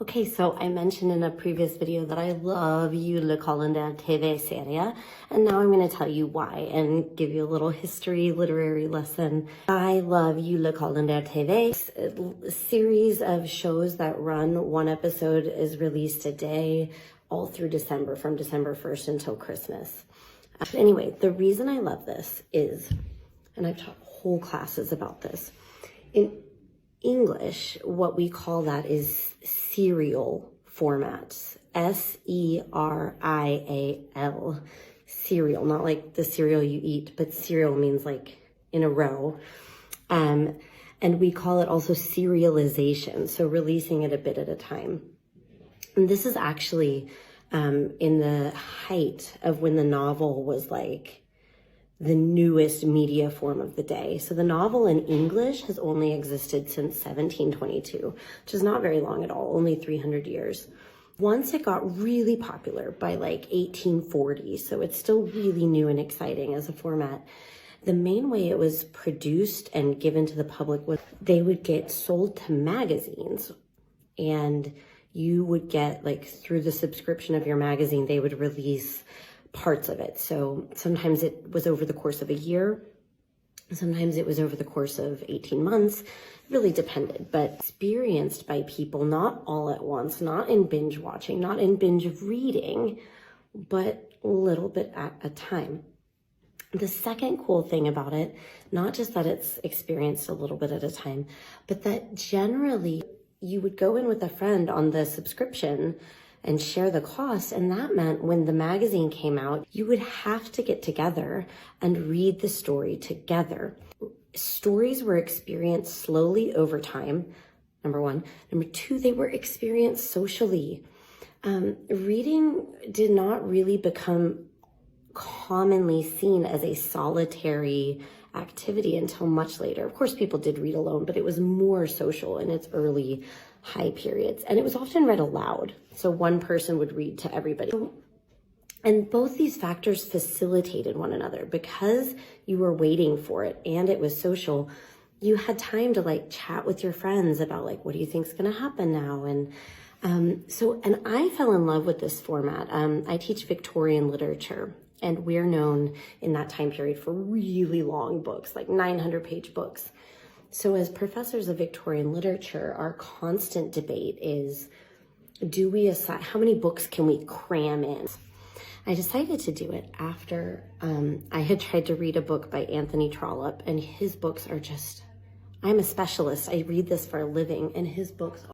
Okay, so I mentioned in a previous video that I love julekalender TV-serie, and now I'm going to tell you why and give you a little history literary lesson. I love julekalender TV, a series of shows that run. One episode is released a day all through December, from December 1st until Christmas. Anyway, the reason I love this is, and I've taught whole classes about this, in English, what we call that is serial formats. S-E-R-I-A-L. Serial, not like the cereal you eat, but serial means like in a row. And we call it also serialization, so releasing it a bit at a time. And this is actually in the height of when the novel was like the newest media form of the day. So the novel in English has only existed since 1722, which is not very long at all, only 300 years. Once it got really popular by like 1840, so it's still really new and exciting as a format. The main way it was produced and given to the public was they would get sold to magazines, and you would get, like, through the subscription of your magazine, they would release parts of it. So sometimes it was over the course of a year, sometimes it was over the course of 18 months, it really depended, but experienced by people, not all at once, not in binge watching, not in binge reading, but a little bit at a time. The second cool thing about it, not just that it's experienced a little bit at a time, but that generally you would go in with a friend on the subscription and share the cost. And that meant when the magazine came out, you would have to get together and read the story together. Stories were experienced slowly over time, number one. Number two, they were experienced socially. Reading did not really become commonly seen as a solitary activity until much later. Of course, people did read alone, but it was more social in its early high periods. And it was often read aloud. So one person would read to everybody. And both these factors facilitated one another. Because you were waiting for it and it was social, you had time to like chat with your friends about like, what do you think is going to happen now? And I fell in love with this format. I teach Victorian literature, and we're known in that time period for really long books, like 900-page books. So as professors of Victorian literature, our constant debate is, do we assign, how many books can we cram in? I decided to do it after I had tried to read a book by Anthony Trollope, and his books are just, I'm a specialist. I read this for a living, and his books